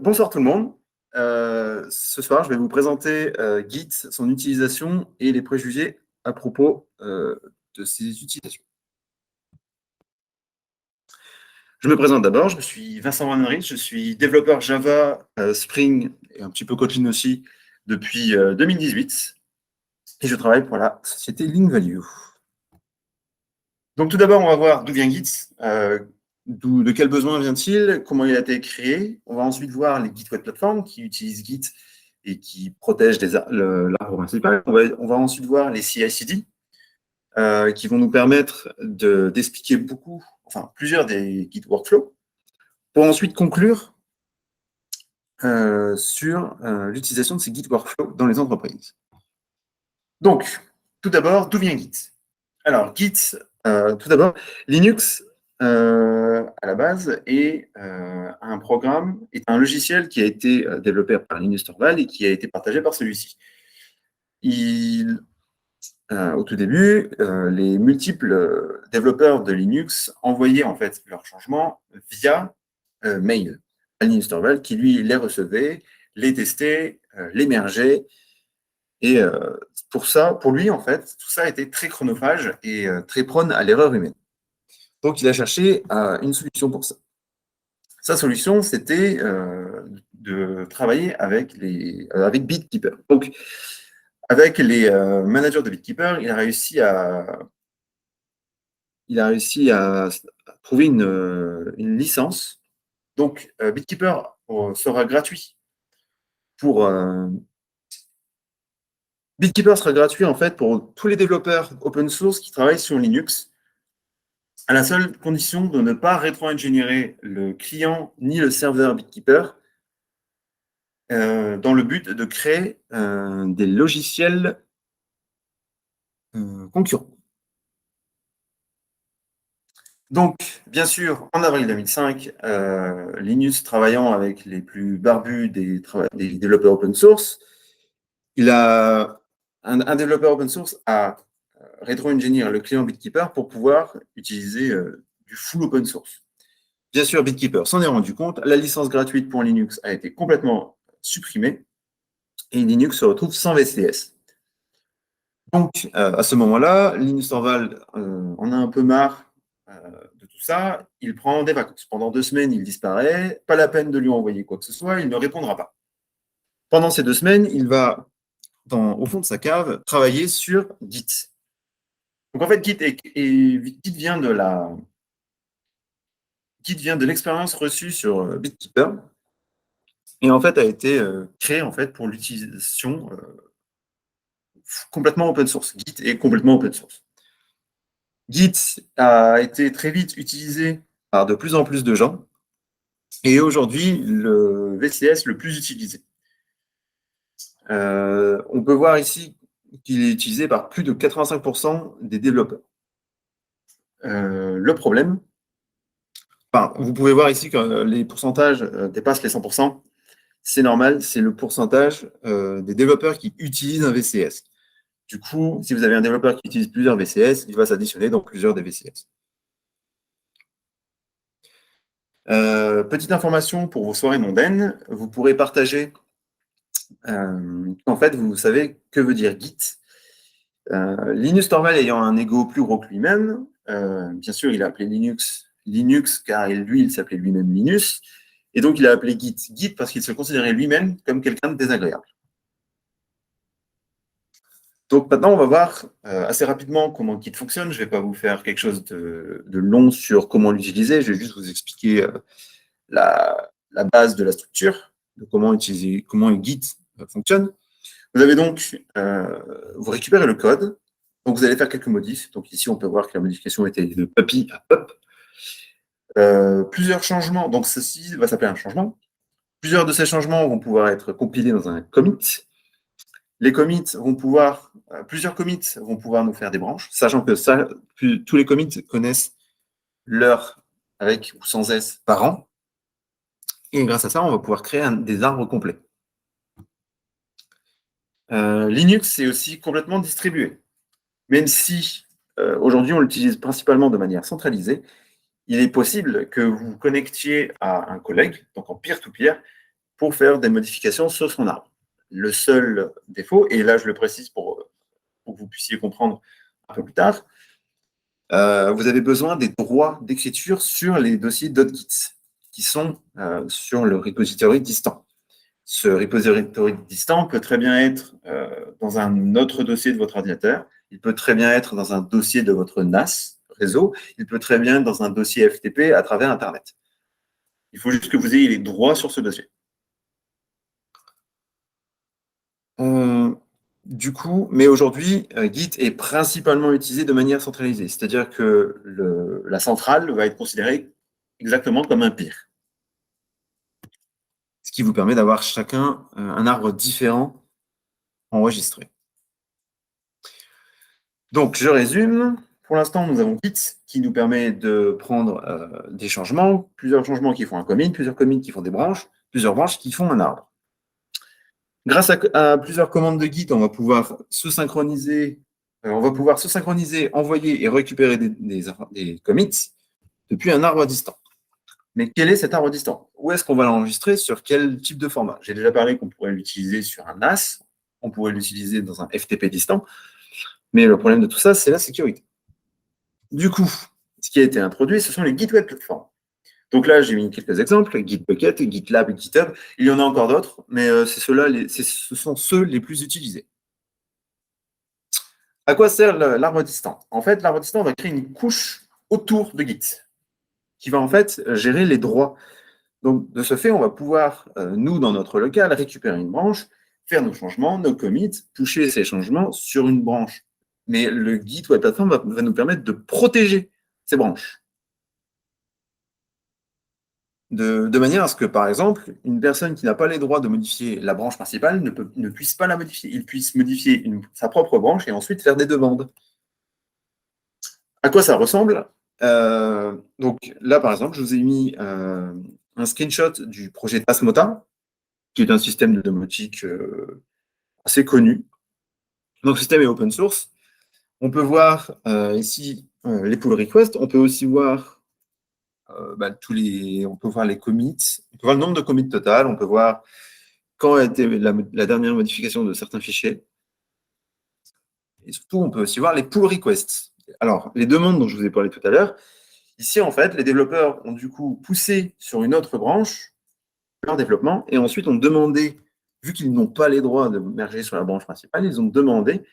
Bonsoir tout le monde. Ce soir, je vais vous présenter Git, son utilisation et les préjugés à propos de ses utilisations. Je me présente d'abord, je suis Vincent Van Ries, je suis développeur Java, Spring et un petit peu Kotlin aussi depuis 2018 et je travaille pour la société LinkValue. Donc tout d'abord, on va voir d'où vient Git, de quel besoin vient-il, comment il a été créé. On va ensuite voir les Git Web Platform qui utilisent Git et qui protègent l'arbre principal. On va ensuite voir les CI/CD qui vont nous permettre d'expliquer plusieurs des Git Workflows, pour ensuite conclure sur l'utilisation de ces Git Workflows dans les entreprises. Donc, tout d'abord, d'où vient Git? Alors, Git, tout d'abord, Linux, à la base, est un logiciel qui a été développé par Linus Torvalds et qui a été partagé par celui-ci. Au tout début, les multiples développeurs de Linux envoyaient en fait leurs changements via mail à Linus Torvalds, qui lui les recevait, les testait, les mergeait. Et pour lui, en fait, tout ça était très chronophage et très prône à l'erreur humaine. Donc, il a cherché une solution pour ça. Sa solution, c'était de travailler avec BitKeeper. Donc, avec les managers de BitKeeper, il a réussi à trouver une licence. Donc, BitKeeper sera gratuit BitKeeper sera gratuit en fait pour tous les développeurs open source qui travaillent sur Linux, à la seule condition de ne pas rétro-ingénierer le client ni le serveur BitKeeper dans le but de créer des logiciels concurrents. Donc, bien sûr, en avril 2005, Linus travaillant avec les plus barbus des développeurs open source, un développeur open source a rétro-engineer le client BitKeeper pour pouvoir utiliser du full open source. Bien sûr, BitKeeper s'en est rendu compte, la licence gratuite pour Linux a été complètement supprimée et Linux se retrouve sans VCS. Donc, à ce moment-là, Linus Torvalds en a un peu marre de tout ça, il prend des vacances. Pendant 2 semaines, il disparaît, pas la peine de lui envoyer quoi que ce soit, il ne répondra pas. Pendant ces 2 semaines, il va, au fond de sa cave, travailler sur Git. Donc en fait, Git vient de l'expérience reçue sur BitKeeper et en fait a été créé en fait pour l'utilisation complètement open source. Git est complètement open source. Git a été très vite utilisé par de plus en plus de gens et est aujourd'hui le VCS le plus utilisé. On peut voir ici qu'il est utilisé par plus de 85% des développeurs. Le problème, vous pouvez voir ici que les pourcentages dépassent les 100%. C'est normal, c'est le pourcentage des développeurs qui utilisent un VCS. Du coup, si vous avez un développeur qui utilise plusieurs VCS, il va s'additionner dans plusieurs des VCS. Petite information pour vos soirées mondaines, vous pourrez partager en fait, vous savez que veut dire Git. Linus Torvalds ayant un ego plus gros que lui-même, bien sûr, il a appelé Linux car lui, il s'appelait lui-même Linus, et donc il a appelé Git parce qu'il se considérait lui-même comme quelqu'un de désagréable. Donc maintenant, on va voir assez rapidement comment Git fonctionne. Je ne vais pas vous faire quelque chose de long sur comment l'utiliser, je vais juste vous expliquer la base de la structure, de comment Git fonctionne. Vous avez donc, vous récupérez le code, donc vous allez faire quelques modifs. Donc ici, on peut voir que la modification était de puppy à pup. Plusieurs changements, donc ceci va s'appeler un changement. Plusieurs de ces changements vont pouvoir être compilés dans un commit. Plusieurs commits vont pouvoir nous faire des branches, sachant que tous les commits connaissent l'heure avec ou sans S par an. Et grâce à ça, on va pouvoir créer des arbres complets. Linux est aussi complètement distribué. Même si aujourd'hui on l'utilise principalement de manière centralisée, il est possible que vous vous connectiez à un collègue, donc en peer-to-peer, pour faire des modifications sur son arbre. Le seul défaut, et là je le précise pour que vous puissiez comprendre un peu plus tard, vous avez besoin des droits d'écriture sur les dossiers .git qui sont sur le repository distant. Ce repository distant peut très bien être dans un autre dossier de votre ordinateur, il peut très bien être dans un dossier de votre NAS réseau, il peut très bien être dans un dossier FTP à travers Internet. Il faut juste que vous ayez les droits sur ce dossier. Du coup, mais aujourd'hui, Git est principalement utilisé de manière centralisée, c'est-à-dire que la centrale va être considérée exactement comme un peer. Ce qui vous permet d'avoir chacun un arbre différent enregistré. Donc, je résume. Pour l'instant, nous avons Git qui nous permet de prendre des changements, plusieurs changements qui font un commit, plusieurs commits qui font des branches, plusieurs branches qui font un arbre. Grâce à plusieurs commandes de Git, on va pouvoir se synchroniser, envoyer et récupérer des commits depuis un arbre distant. Mais quel est cet arbre distant? Où est-ce qu'on va l'enregistrer? Sur quel type de format? J'ai déjà parlé qu'on pourrait l'utiliser sur un NAS, on pourrait l'utiliser dans un FTP distant, mais le problème de tout ça, c'est la sécurité. Du coup, ce qui a été introduit, ce sont les Git Web Platform. Donc là, j'ai mis quelques exemples, Gitbucket, GitLab, GitHub. Il y en a encore d'autres, mais ce sont ceux les plus utilisés. À quoi sert l'arbre distant? En fait, l'arbre distant va créer une couche autour de Git qui va en fait gérer les droits. Donc, de ce fait, on va pouvoir, nous, dans notre local, récupérer une branche, faire nos changements, nos commits, toucher ces changements sur une branche. Mais le Git Web Platform va nous permettre de protéger ces branches. De manière à ce que, par exemple, une personne qui n'a pas les droits de modifier la branche principale ne puisse pas la modifier. Il puisse modifier sa propre branche et ensuite faire des demandes. À quoi ça ressemble? Donc là, par exemple, je vous ai mis un screenshot du projet Tasmota, qui est un système de domotique assez connu. Donc, le système est open source. On peut voir ici les pull requests. On peut aussi voir on peut voir les commits. On peut voir le nombre de commits total. On peut voir quand a été la dernière modification de certains fichiers. Et surtout, on peut aussi voir les pull requests. Alors, les demandes dont je vous ai parlé tout à l'heure, ici, en fait, les développeurs ont du coup poussé sur une autre branche leur développement et ensuite ont demandé, vu qu'ils n'ont pas les droits de merger sur la branche principale, ils ont demandé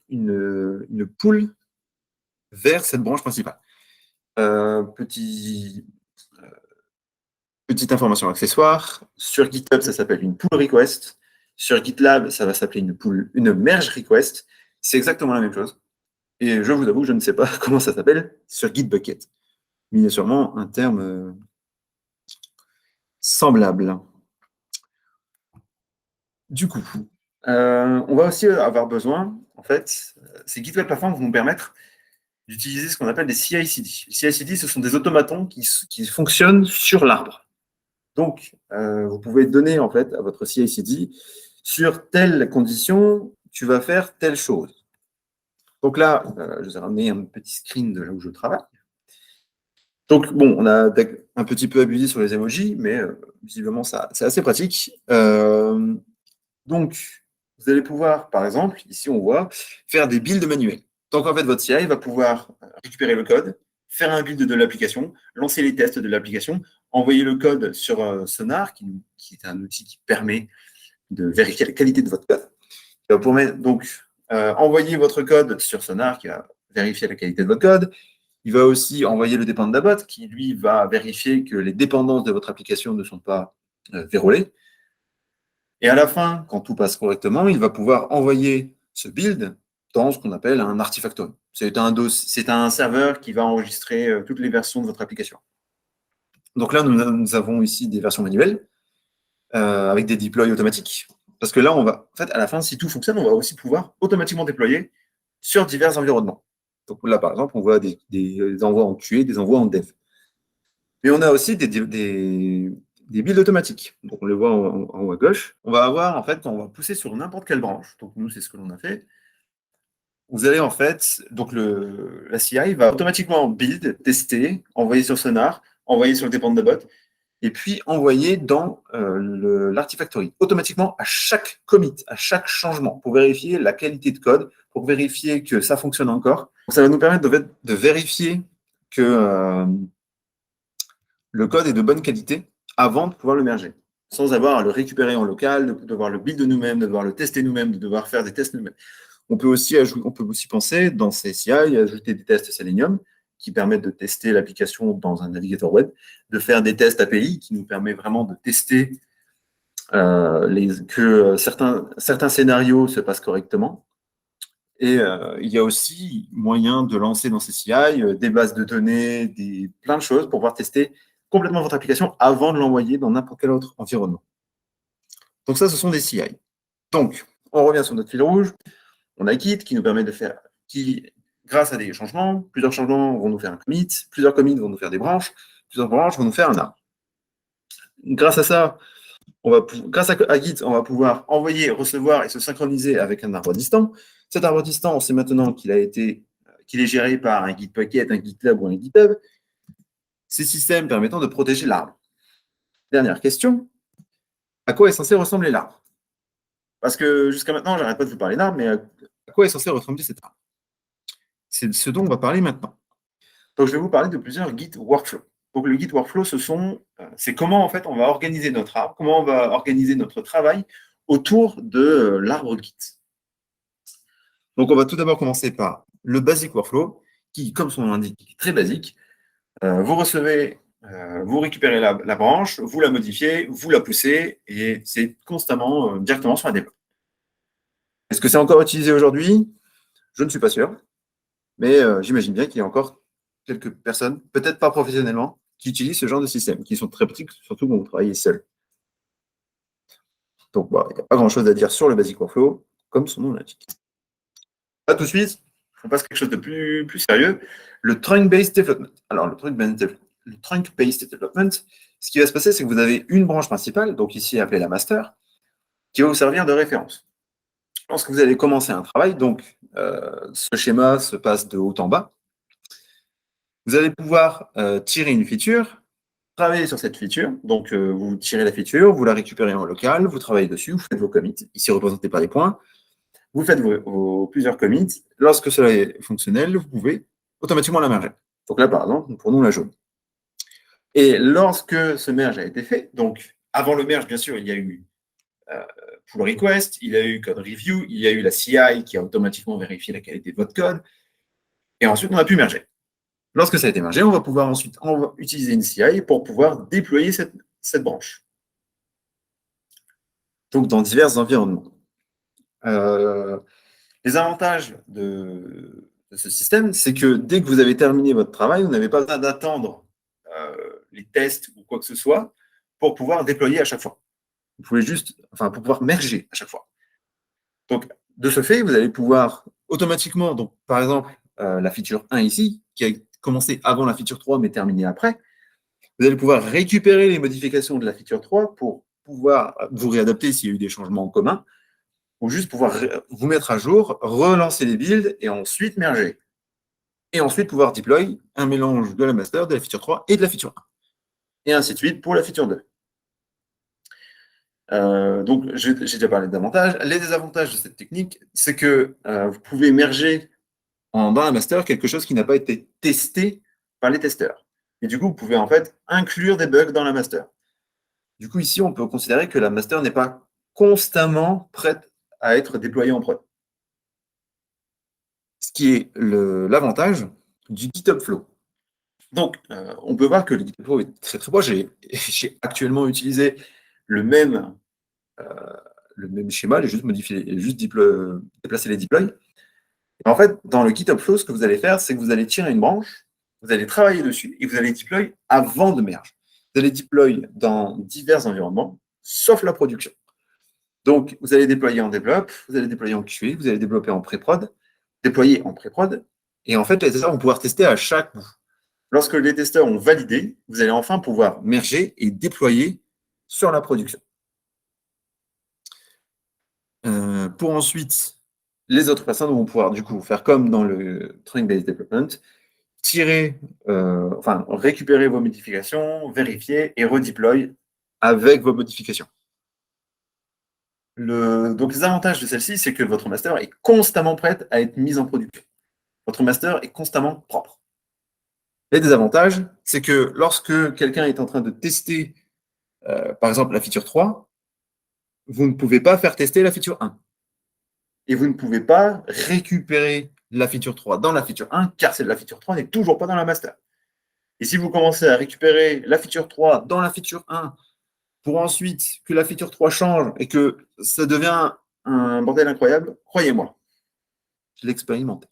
une pull vers cette branche principale. Petite information accessoire, sur GitHub, ça s'appelle une pull request. Sur GitLab, ça va s'appeler une merge request. C'est exactement la même chose. Et je vous avoue, je ne sais pas comment ça s'appelle sur Gitbucket. Mais il y a sûrement un terme semblable. Du coup, on va aussi avoir besoin, en fait, ces GitWeb Platform vont nous permettre d'utiliser ce qu'on appelle des CI/CD. Les CI/CD, ce sont des automatons qui fonctionnent sur l'arbre. Donc, vous pouvez donner en fait à votre CI/CD sur telle condition, tu vas faire telle chose. Donc là, je vous ai ramené un petit screen de là où je travaille. Donc, bon, on a un petit peu abusé sur les emojis, mais visiblement, c'est assez pratique. Donc, vous allez pouvoir, par exemple, ici on voit, faire des builds manuels. Donc, en fait, votre CI va pouvoir récupérer le code, faire un build de l'application, lancer les tests de l'application, envoyer le code sur Sonar, qui est un outil qui permet de vérifier la qualité de votre code. Il va permettre donc envoyer votre code sur Sonar, qui va vérifier la qualité de votre code. Il va aussi envoyer le dependabot, qui lui va vérifier que les dépendances de votre application ne sont pas vérolées. Et à la fin, quand tout passe correctement, il va pouvoir envoyer ce build dans ce qu'on appelle un Artifactory. C'est un serveur qui va enregistrer toutes les versions de votre application. Donc là, nous avons ici des versions manuelles avec des deploys automatiques. Parce que là, en fait, à la fin, si tout fonctionne, on va aussi pouvoir automatiquement déployer sur divers environnements. Donc là, par exemple, on voit des envois en QA, des envois en dev. Mais on a aussi des builds automatiques. Donc, on les voit en haut à gauche. On va avoir, en fait, quand on va pousser sur n'importe quelle branche, donc nous, c'est ce que l'on a fait, vous allez, en fait, donc la CI va automatiquement build, tester, envoyer sur Sonar, envoyer sur le dependabot. et puis envoyer dans l'Artifactory, automatiquement à chaque commit, à chaque changement, pour vérifier la qualité de code, pour vérifier que ça fonctionne encore. Donc, ça va nous permettre de vérifier que le code est de bonne qualité avant de pouvoir le merger, sans avoir à le récupérer en local, de devoir le build nous-mêmes, de devoir le tester nous-mêmes, de devoir faire des tests nous-mêmes. On peut aussi penser dans ces CI, ajouter des tests Selenium qui permettent de tester l'application dans un navigateur web, de faire des tests API qui nous permet vraiment de tester que certains scénarios se passent correctement. Et il y a aussi moyen de lancer dans ces CI des bases de données, plein de choses pour pouvoir tester complètement votre application avant de l'envoyer dans n'importe quel autre environnement. Donc ça, ce sont des CI. Donc, on revient sur notre fil rouge. On a Git qui nous permet de faire, grâce à des changements, plusieurs changements vont nous faire un commit, plusieurs commits vont nous faire des branches, plusieurs branches vont nous faire un arbre. Grâce à ça, grâce à Git, on va pouvoir envoyer, recevoir et se synchroniser avec un arbre distant. Cet arbre distant, on sait maintenant qu'il est géré par un Gitbucket, un GitLab ou un GitHub. Ces systèmes permettant de protéger l'arbre. Dernière question, à quoi est censé ressembler l'arbre? Parce que jusqu'à maintenant, j'arrête pas de vous parler d'arbre, mais à quoi est censé ressembler cet arbre? C'est de ce dont on va parler maintenant. Donc, je vais vous parler de plusieurs Git workflows. Donc, le Git workflow, c'est comment en fait on va organiser notre arbre, comment on va organiser notre travail autour de l'arbre Git. Donc, on va tout d'abord commencer par le basic workflow, qui, comme son nom l'indique, est très basique. Vous recevez, vous récupérez la branche, vous la modifiez, vous la poussez, et c'est constamment directement sur la déploie. Est-ce que c'est encore utilisé aujourd'hui? Je ne suis pas sûr, mais j'imagine bien qu'il y a encore quelques personnes, peut-être pas professionnellement, qui utilisent ce genre de système, qui sont très petits, surtout quand vous travaillez seul. Donc, il n'y a pas grand-chose à dire sur le basic workflow, comme son nom l'indique. Là, tout de suite, on passe à quelque chose de plus sérieux, le trunk-based development. Alors, le trunk-based development, ce qui va se passer, c'est que vous avez une branche principale, donc ici appelée la master, qui va vous servir de référence. Lorsque vous allez commencer un travail, donc ce schéma se passe de haut en bas, vous allez pouvoir tirer une feature, travailler sur cette feature. Donc, vous tirez la feature, vous la récupérez en local, vous travaillez dessus, vous faites vos commits, ici représentés par les points. Vous faites vos plusieurs commits. Lorsque cela est fonctionnel, vous pouvez automatiquement la merger. Donc là, par exemple, nous prenons la jaune. Et lorsque ce merge a été fait, donc avant le merge, bien sûr, il y a eu pull request, il y a eu code review, il y a eu la CI qui a automatiquement vérifié la qualité de votre code. Et ensuite, on a pu merger. Lorsque ça a été mergé, on va pouvoir ensuite utiliser une CI pour pouvoir déployer cette branche. Donc, dans divers environnements. Les avantages de ce système, c'est que dès que vous avez terminé votre travail, vous n'avez pas besoin d'attendre les tests ou quoi que ce soit pour pouvoir déployer à chaque fois. Vous pouvez pour pouvoir merger à chaque fois. Donc, de ce fait, vous allez pouvoir automatiquement, donc par exemple, la feature 1 ici, qui a commencé avant la feature 3 mais terminée après, vous allez pouvoir récupérer les modifications de la feature 3 pour pouvoir vous réadapter s'il y a eu des changements en commun, ou juste pouvoir vous mettre à jour, relancer les builds et ensuite merger. Et ensuite pouvoir deploy un mélange de la master, de la feature 3 et de la feature 1. Et ainsi de suite pour la feature 2. Donc, j'ai déjà parlé d'avantages. Les désavantages de cette technique, c'est que vous pouvez merger dans la master quelque chose qui n'a pas été testé par les testeurs. Et du coup, vous pouvez en fait inclure des bugs dans la master. Du coup, ici, on peut considérer que la master n'est pas constamment prête à être déployée en prod. Ce qui est l'avantage du GitHub Flow. Donc, on peut voir que le GitHub Flow est très très proche. J'ai actuellement utilisé le même schéma, j'ai juste modifié, déplacé les deploys. Et en fait, dans le GitHub Flow, ce que vous allez faire, c'est que vous allez tirer une branche, vous allez travailler dessus et vous allez deploy avant de merge. Vous allez deploy dans divers environnements, sauf la production. Donc, vous allez déployer en développe, vous allez déployer en QA, vous allez développer en pré-prod, déployer en pré-prod, et en fait, les testeurs vont pouvoir tester à chaque bout. Lorsque les testeurs ont validé, vous allez enfin pouvoir merger et déployer sur la production. Pour ensuite, les autres personnes vont pouvoir du coup faire comme dans le trunk-based development, récupérer vos modifications, vérifier et redeploy avec vos modifications. Donc, les avantages de celle-ci, c'est que votre master est constamment prête à être mise en production. Votre master est constamment propre. Les désavantages, c'est que lorsque quelqu'un est en train de tester, par exemple, la feature 3, vous ne pouvez pas faire tester la feature 1. Et vous ne pouvez pas récupérer la feature 3 dans la feature 1, car la feature 3 n'est toujours pas dans la master. Et si vous commencez à récupérer la feature 3 dans la feature 1, pour ensuite que la feature 3 change et que ça devient un bordel incroyable, croyez-moi, je l'ai expérimenté.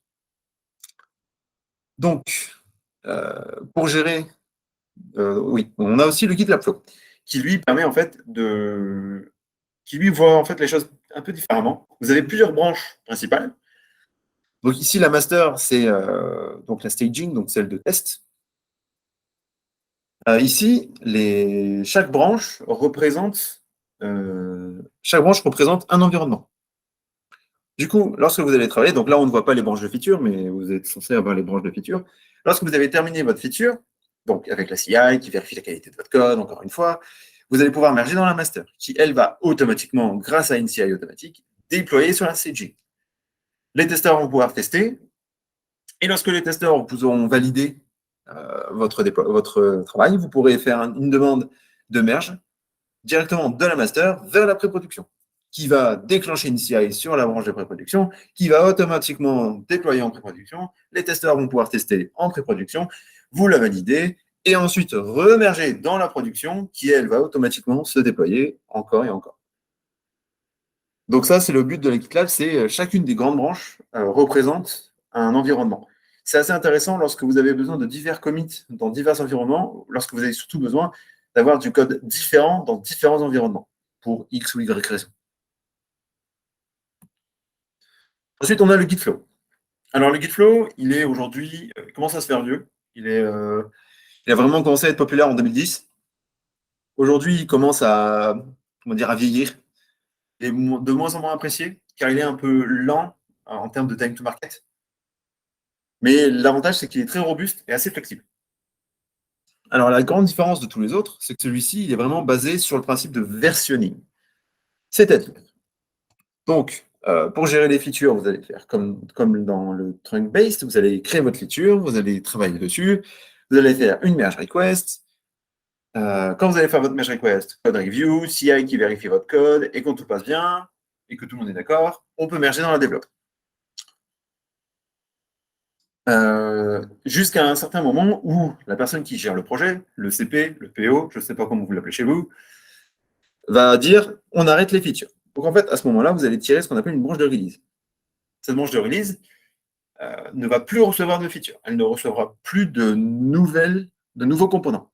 Donc, pour gérer, oui, on a aussi le GitLab Flow, qui lui permet en fait qui lui voit en fait les choses un peu différemment. Vous avez plusieurs branches principales. Donc ici, la master, c'est donc la staging, donc celle de test. Ici, chaque branche représente un environnement. Du coup, lorsque vous allez travailler, donc là, on ne voit pas les branches de feature, mais vous êtes censé avoir les branches de feature. Lorsque vous avez terminé votre feature, donc avec la CI qui vérifie la qualité de votre code, encore une fois, vous allez pouvoir merger dans la master, qui, elle, va automatiquement, grâce à une CI automatique, déployer sur la staging. Les testeurs vont pouvoir tester, et lorsque les testeurs vous auront validé votre travail, vous pourrez faire une demande de merge directement de la master vers la pré-production, qui va déclencher une CI sur la branche de pré-production, qui va automatiquement déployer en pré-production. Les testeurs vont pouvoir tester en pré-production, vous la validez, et ensuite remerger dans la production, qui, elle, va automatiquement se déployer encore et encore. Donc ça, c'est le but de la GitLab, c'est chacune des grandes branches représente un environnement. C'est assez intéressant lorsque vous avez besoin de divers commits dans divers environnements, lorsque vous avez surtout besoin d'avoir du code différent dans différents environnements, pour X ou Y raison. Ensuite, on a le Gitflow. Alors, le Gitflow, il est aujourd'hui, il commence à se faire vieux. Il a vraiment commencé à être populaire en 2010. Aujourd'hui, il commence à vieillir. Il est de moins en moins apprécié, car il est un peu lent en termes de time to market. Mais l'avantage, c'est qu'il est très robuste et assez flexible. Alors, la grande différence de tous les autres, c'est que celui-ci, il est vraiment basé sur le principe de versionning. C'est-à-dire, donc, pour gérer les features, vous allez faire comme dans le trunk-based, vous allez créer votre feature, vous allez travailler dessus, vous allez faire une merge request. Quand vous allez faire votre merge request, code review, CI qui vérifie votre code, et quand tout passe bien, et que tout le monde est d'accord, on peut merger dans la develop. Jusqu'à un certain moment où la personne qui gère le projet, le CP, le PO, je ne sais pas comment vous l'appelez chez vous, va dire on arrête les features. Donc en fait, à ce moment-là, vous allez tirer ce qu'on appelle une branche de release. Cette branche de release ne va plus recevoir de features. Elle ne recevra plus de nouveaux components.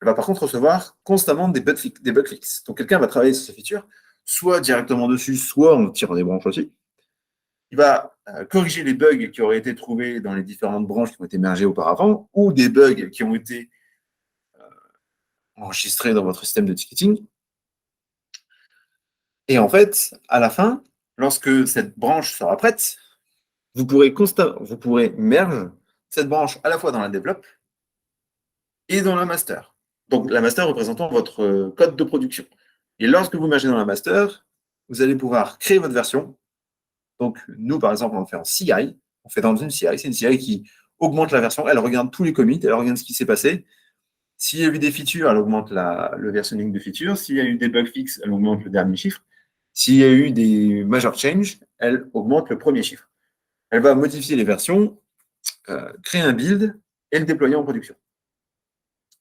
Elle va par contre recevoir constamment des bug fixes. Donc quelqu'un va travailler sur ces features, soit directement dessus, soit en tirant des branches aussi. Il va corriger les bugs qui auraient été trouvés dans les différentes branches qui ont été mergées auparavant, ou des bugs qui ont été enregistrés dans votre système de ticketing. Et en fait, à la fin, lorsque cette branche sera prête, vous pourrez merge cette branche à la fois dans la develop et dans la master. Donc la master représentant votre code de production. Et lorsque vous mergez dans la master, vous allez pouvoir créer votre version. Donc nous, par exemple, on le fait en CI. On fait dans une CI. C'est une CI qui augmente la version. Elle regarde tous les commits, elle regarde ce qui s'est passé. S'il y a eu des features, elle augmente le versionning de features. S'il y a eu des bugs fixes, elle augmente le dernier chiffre. S'il y a eu des major changes, elle augmente le premier chiffre. Elle va modifier les versions, créer un build et le déployer en production.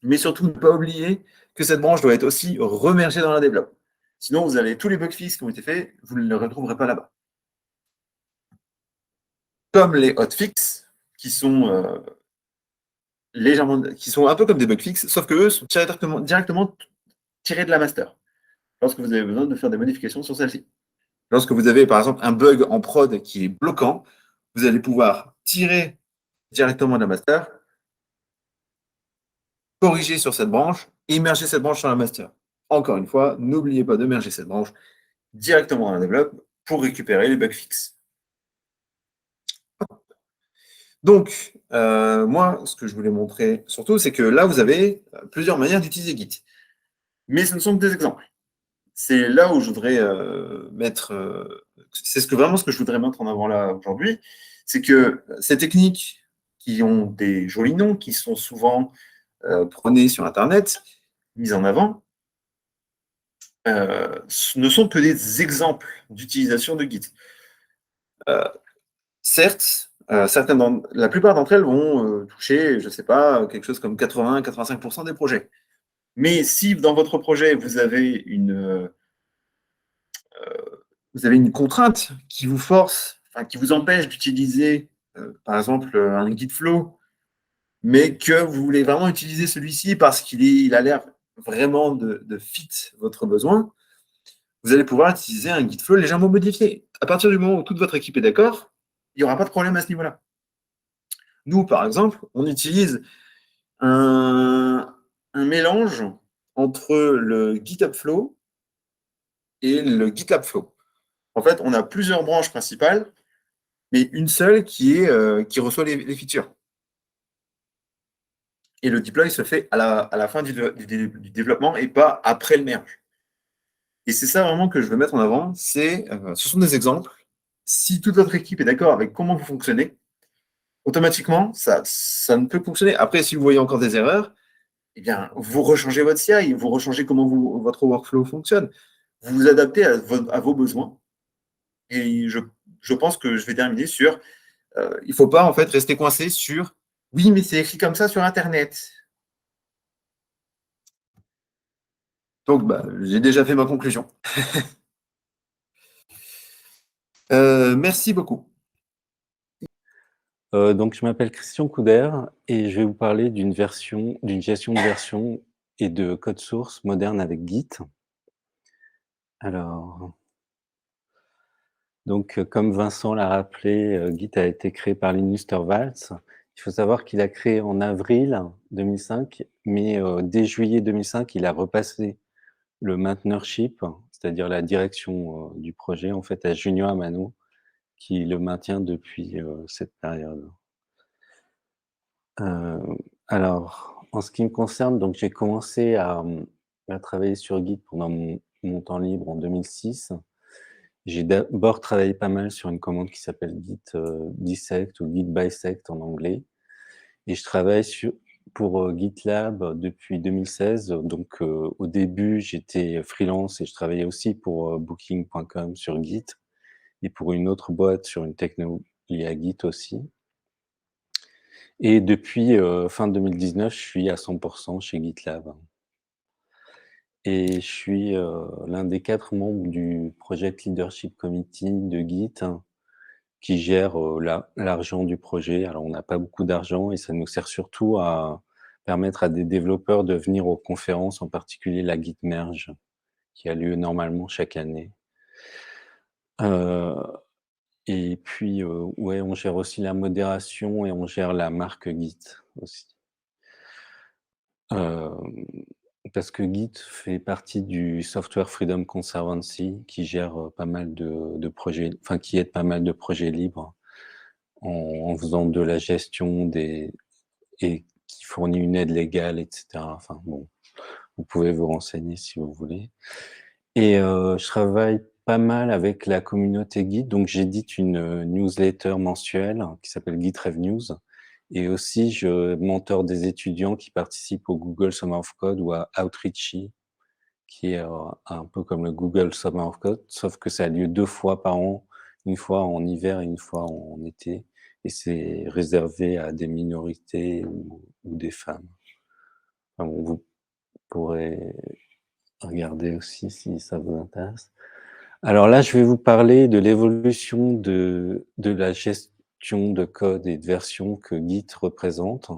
Mais surtout, ne pas oublier que cette branche doit être aussi remergée dans la develop. Sinon, vous avez tous les bugs fixes qui ont été faits, vous ne les retrouverez pas là-bas. Comme les hotfix, qui sont un peu comme des bugs fixes, sauf que eux sont directement tirés de la master. Lorsque vous avez besoin de faire des modifications sur celle-ci. Lorsque vous avez, par exemple, un bug en prod qui est bloquant, vous allez pouvoir tirer directement de la master, corriger sur cette branche, immerger cette branche sur la master. Encore une fois, n'oubliez pas de merger cette branche directement dans la develop pour récupérer les bugs fixes. Donc, moi, ce que je voulais montrer surtout, c'est que là, vous avez plusieurs manières d'utiliser Git. Mais ce ne sont que des exemples. C'est là où je voudrais mettre, c'est vraiment ce que je voudrais mettre en avant là aujourd'hui, c'est que ces techniques qui ont des jolis noms, qui sont souvent prônées sur Internet, mises en avant, ne sont que des exemples d'utilisation de Git. Certes, la plupart d'entre elles vont toucher, je ne sais pas, quelque chose comme 80-85% des projets. Mais si dans votre projet, vous avez une contrainte qui vous force, enfin, qui vous empêche d'utiliser, par exemple, un guide flow, mais que vous voulez vraiment utiliser celui-ci parce il a l'air vraiment de fit votre besoin, vous allez pouvoir utiliser un guide flow légèrement modifié. À partir du moment où toute votre équipe est d'accord, il n'y aura pas de problème à ce niveau-là. Nous, par exemple, on utilise un mélange entre le GitHub Flow et le GitLab Flow. En fait, on a plusieurs branches principales, mais une seule qui reçoit les features. Et le deploy se fait à la fin du développement et pas après le merge. Et c'est ça vraiment que je veux mettre en avant, ce sont des exemples. Si toute votre équipe est d'accord avec comment vous fonctionnez, automatiquement, ça ne peut fonctionner. Après, si vous voyez encore des erreurs, eh bien, vous rechangez votre CI, vous rechangez comment votre workflow fonctionne. Vous vous adaptez à vos besoins. Et je pense que je vais terminer sur il ne faut pas en fait rester coincé sur oui, mais c'est écrit comme ça sur Internet. Donc, j'ai déjà fait ma conclusion. Merci beaucoup. Donc, je m'appelle Christian Couder et je vais vous parler d'une gestion de version et de code source moderne avec Git. Alors, donc, comme Vincent l'a rappelé, Git a été créé par Linus Torvalds. Il faut savoir qu'il a créé en avril 2005, mais dès juillet 2005, il a repassé le mainteneurship, c'est-à-dire la direction du projet, en fait, à Junior Amano, qui le maintient depuis cette période. Alors, en ce qui me concerne, donc j'ai commencé à travailler sur Git pendant mon temps libre en 2006. J'ai d'abord travaillé pas mal sur une commande qui s'appelle Git dissect ou Git bisect en anglais. Et je travaille pour GitLab depuis 2016. Donc, au début, j'étais freelance et je travaillais aussi pour Booking.com sur Git et pour une autre boîte sur une techno liée à Git aussi. Et depuis fin 2019, je suis à 100% chez GitLab. Et je suis l'un des 4 membres du Project Leadership Committee de Git, qui gère l'argent du projet. Alors, on n'a pas beaucoup d'argent et ça nous sert surtout à permettre à des développeurs de venir aux conférences, en particulier la Git Merge, qui a lieu normalement chaque année. Et puis, ouais, on gère aussi la modération et on gère la marque Git aussi. Parce que Git fait partie du Software Freedom Conservancy qui gère pas mal de projets, enfin qui aide pas mal de projets libres en faisant de la gestion et qui fournit une aide légale, etc. Enfin bon, vous pouvez vous renseigner si vous voulez. Et je travaille pas mal avec la communauté Git, donc j'édite une newsletter mensuelle qui s'appelle Git Rev News. Et aussi, je mentor des étudiants qui participent au Google Summer of Code ou à Outreachy, qui est un peu comme le Google Summer of Code, sauf que ça a lieu 2 fois par an, une fois en hiver et une fois en été. Et c'est réservé à des minorités ou des femmes. Enfin bon, vous pourrez regarder aussi si ça vous intéresse. Alors là, je vais vous parler de l'évolution de la gestion de code et de version que Git représente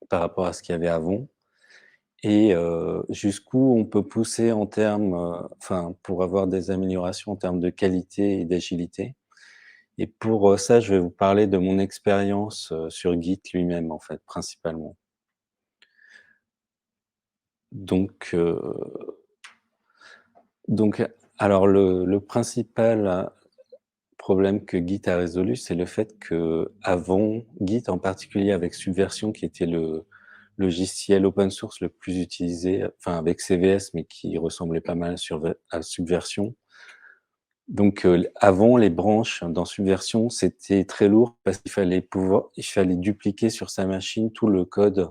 par rapport à ce qu'il y avait avant et jusqu'où on peut pousser en termes, enfin, pour avoir des améliorations en termes de qualité et d'agilité. Et pour ça, je vais vous parler de mon expérience sur Git lui-même, en fait, principalement. Donc, alors le principal problème que Git a résolu, c'est le fait qu'avant Git, en particulier avec Subversion, qui était le logiciel open source le plus utilisé, enfin avec CVS, mais qui ressemblait pas mal à Subversion. Donc, avant, les branches dans Subversion, c'était très lourd parce il fallait dupliquer sur sa machine tout le code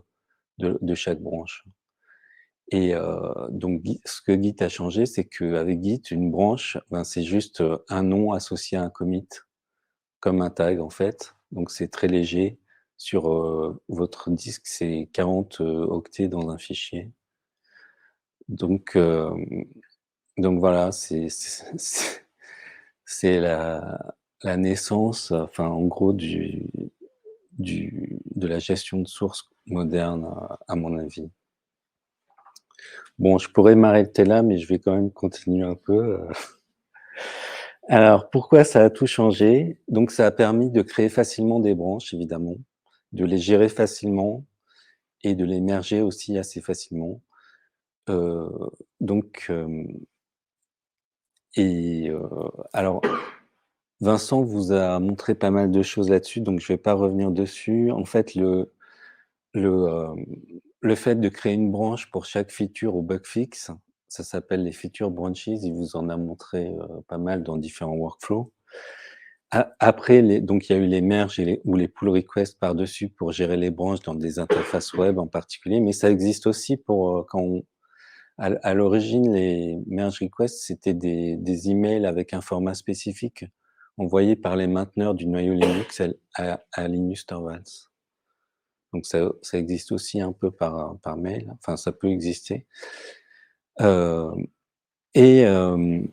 de chaque branche. Et donc ce que Git a changé, c'est qu'avec Git, une branche, ben, c'est juste, un nom associé à un commit, comme un tag, en fait. Donc c'est très léger. Sur, votre disque, c'est 40, octets dans un fichier. Donc, donc voilà, c'est la naissance, enfin, en gros, de la gestion de sources moderne, à mon avis. Bon, je pourrais m'arrêter là, mais je vais quand même continuer un peu. Alors, pourquoi ça a tout changé? Donc, ça a permis de créer facilement des branches, évidemment, de les gérer facilement et de les merger aussi assez facilement. Heu, donc, alors, Vincent vous a montré pas mal de choses là-dessus, donc je vais pas revenir dessus. En fait, le, hem, le fait de créer une branche pour chaque feature ou bug fix, ça s'appelle les feature branches. Il vous en a montré, pas mal dans différents workflows. Après donc il y a eu les merges ou les pull requests par-dessus pour gérer les branches dans des interfaces web en particulier, mais ça existe aussi pour, quand à l'origine, les merge requests, c'était des emails avec un format spécifique envoyés par les mainteneurs du noyau Linux à Linus Torvalds. Donc ça existe aussi un peu par mail, enfin ça peut exister. Hem et hem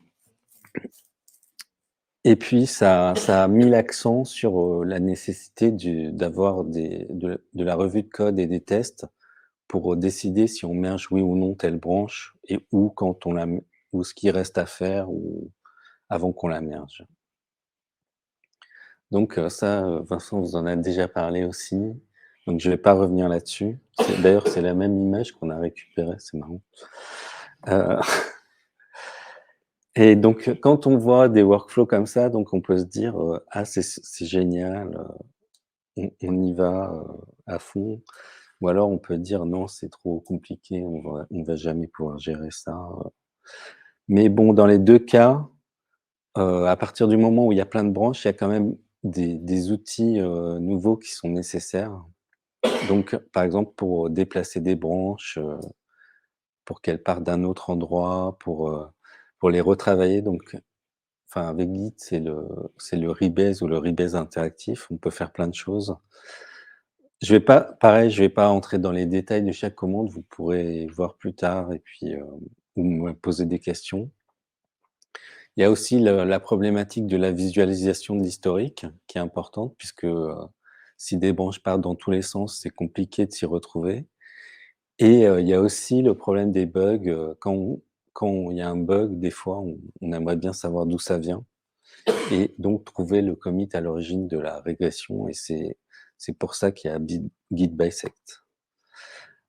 Et puis ça a mis l'accent sur, la nécessité d'avoir de la revue de code et des tests pour décider si on merge oui ou non telle branche et ou quand on la m ou ce qui reste à faire ou avant qu'on la merge. Donc ça, Vincent vous en a déjà parlé aussi, donc je vais pas revenir là-dessus. D'ailleurs, c'est la même image qu'on a récupérée, c'est marrant. Heu et donc quand on voit des workflows comme ça, donc on peut se dire, «Ah c'est génial, on y va, à fond», ou alors on peut dire: «Non, c'est trop compliqué, on va jamais pouvoir gérer ça», mais bon, dans les 2 cas, à partir du moment où il y a plein de branches, il y a quand même des outils, nouveaux qui sont nécessaires. Donc, par exemple, pour déplacer des branches, pour qu'elles partent d'un autre endroit, pour les retravailler, donc enfin, avec Git, c'est le rebase ou le rebase interactif. On peut faire plein de choses. Je vais pas entrer dans les détails de chaque commande. Vous pourrez voir plus tard et puis, ou me poser des questions. Il y a aussi la problématique de la visualisation de l'historique qui est importante puisque, si des branches partent dans tous les sens, c'est compliqué de s'y retrouver et il y a aussi le problème des bugs, quand il y a un bug, des fois, on aimerait bien savoir d'où ça vient et donc trouver le commit à l'origine de la régression et c'est pour ça qu'il y a Git Bisect.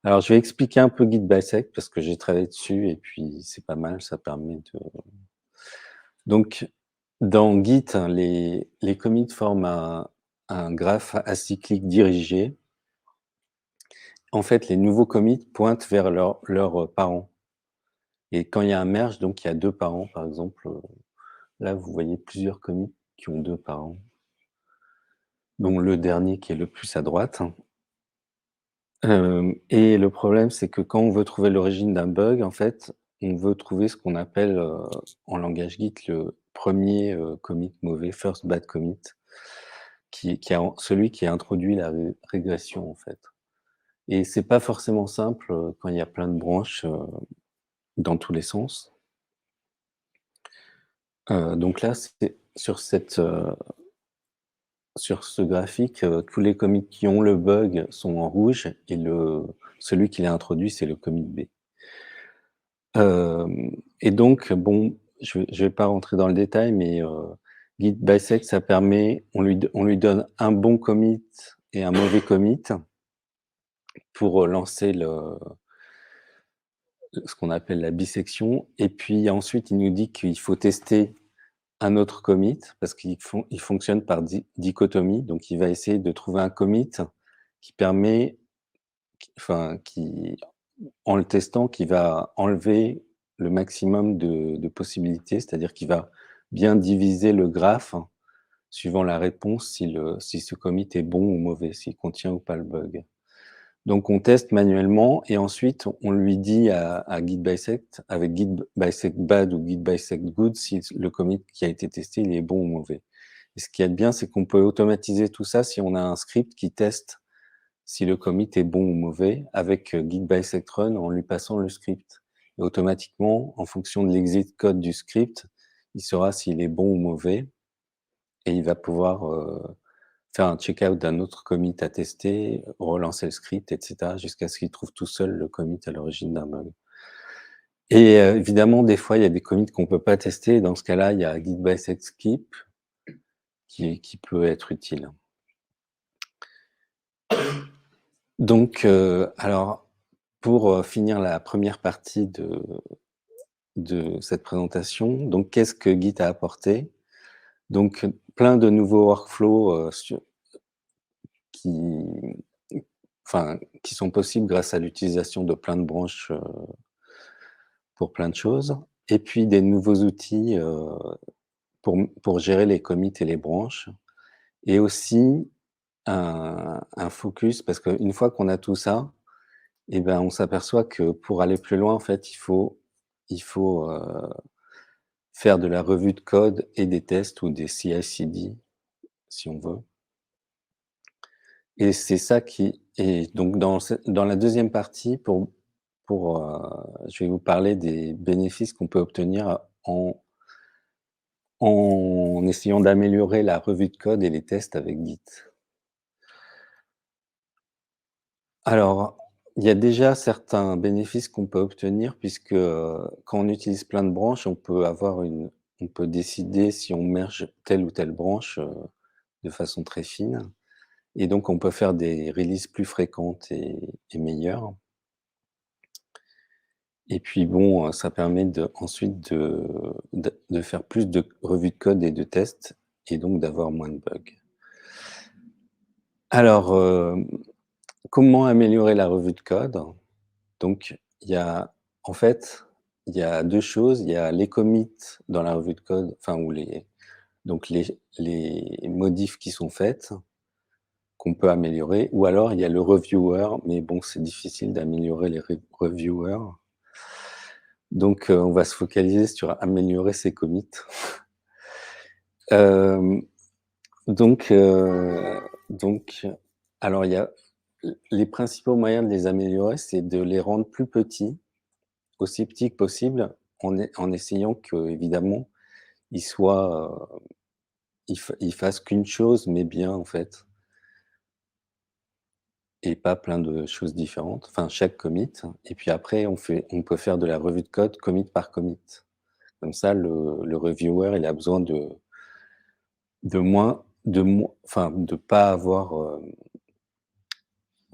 Alors je vais expliquer un peu Git Bisect parce que j'ai travaillé dessus et puis c'est pas mal, ça permet de donc dans Git, les commits forment un graphe acyclique dirigé. En fait, les nouveaux commits pointent vers leurs parents et quand il y a un merge, donc il y a 2 parents, par exemple, là vous voyez plusieurs commits qui ont 2 parents, dont le dernier qui est le plus à droite. Et le problème, c'est que quand on veut trouver l'origine d'un bug, en fait, on veut trouver ce qu'on appelle, en langage Git, le premier er commit mauvais, first bad commit, qui a celui qui a introduit la régression, en fait. Et c'est pas forcément simple, quand il y a plein de branches, dans tous les sens. Donc là, c'est sur ce graphique, tous les commits qui ont le bug sont en rouge et celui qui l'a introduit, c'est le commit B. Et donc bon, je vais pas rentrer dans le détail, mais Git Bisect, ça permet on lui donne un bon commit et un mauvais commit pour, lancer ce qu'on appelle la bisection et puis ensuite il nous dit qu'il faut tester un autre commit parce il fonctionne par dichotomie. Donc, il va essayer de trouver un commit qui permet, qui, en le testant, qui va enlever le maximum de possibilités, c'est-à-dire qu'il va bien diviser le graphe suivant la réponse si ce commit est bon ou mauvais, s'il contient ou pas le bug. Donc on teste manuellement et ensuite on lui dit à Git bisect, avec Git bisect bad ou Git bisect good, si le commit qui a été testé il est bon ou mauvais. Et ce qui est bien, c'est qu'on peut automatiser tout ça si on a un script qui teste si le commit est bon ou mauvais avec Git bisect run en lui passant le script. Et automatiquement, en fonction de l'exit code du script, il saura s'il est bon ou mauvais et il va pouvoir faire un check-out d'un autre commit à tester, relancer le script, etc., jusqu'à ce qu'il trouve tout seul le commit à l'origine d'un bug. Et évidemment, des fois, il y a des commits qu'on peut pas tester. Dans ce cas-là, il y a Git bisect skip qui peut être utile. Donc, alors, pour finir la première partie de cette présentation, donc qu'est-ce que Git a apporté? Donc, plein de nouveaux workflows qui, qui sont possibles grâce à l'utilisation de plein de branches pour plein de choses. Et puis des nouveaux outils pour gérer les commits et les branches. Et aussi un focus, parce qu'une fois qu'on a tout ça, eh ben, on s'aperçoit que pour aller plus loin, en fait, il faut faire de la revue de code et des tests ou des CI/CD, si on veut. Et c'est ça qui est donc dans la deuxième partie, je vais vous parler des bénéfices qu'on peut obtenir en essayant d'améliorer la revue de code et les tests avec Git. Alors, il y a déjà certains bénéfices qu'on peut obtenir puisque, quand on utilise plein de branches, on peut décider si on merge telle ou telle branche, de façon très fine et donc on peut faire des releases plus fréquentes et meilleures. Et puis bon, ça permet ensuite de faire plus de revues de code et de tests et donc d'avoir moins de bugs. Alors, comment améliorer la revue de code? Donc en fait, il y a 2 choses. Il y a les commits dans la revue de code, enfin ou les modifs qui sont faites, qu'on peut améliorer ou alors il y a le reviewer, mais bon, c'est difficile d'améliorer les reviewers. Donc, on va se focaliser sur améliorer ces commits. Hem, donc, alors il y a les principaux moyens de les améliorer, c'est de les rendre plus petits, aussi petits que possible, en essayant qu'évidemment, ils soient, ils fassent qu'une chose, mais bien en fait et pas plein de choses différentes, enfin chaque commit et puis après on peut faire de la revue de code commit par commit. Comme ça le reviewer, il a besoin de pas avoir,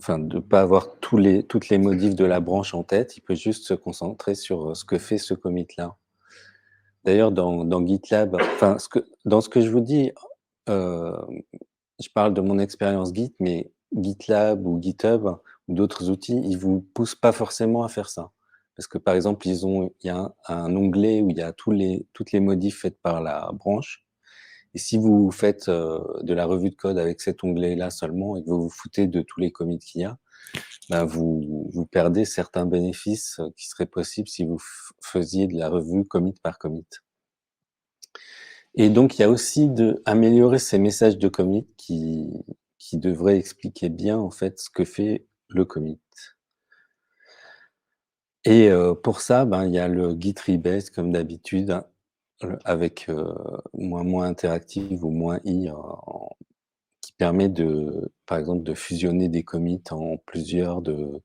de pas avoir toutes les modifs de la branche en tête. Il peut juste se concentrer sur, ce que fait ce commit-là. D'ailleurs dans GitLab, dans ce que je vous dis, heu, je parle de mon expérience Git, mais GitLab ou GitHub ou d'autres outils, ils vous poussent pas forcément à faire ça. Parce que par exemple, il y a un onglet où il y a toutes les modifs faites par la branche. Et si vous faites, de la revue de code avec cet onglet-là seulement et que vous vous foutez de tous les commits qu'il y a, ben vous perdez certains bénéfices, qui seraient possibles si vous faisiez de la revue commit par commit. Et donc il y a aussi améliorer ces messages de commit qui devraient expliquer bien, en fait, ce que fait le commit. Et pour ça, ben, il y a le Git rebase comme d'habitude, avec, moins interactive ou moins i qui permet par exemple, de fusionner des commits en plusieurs, de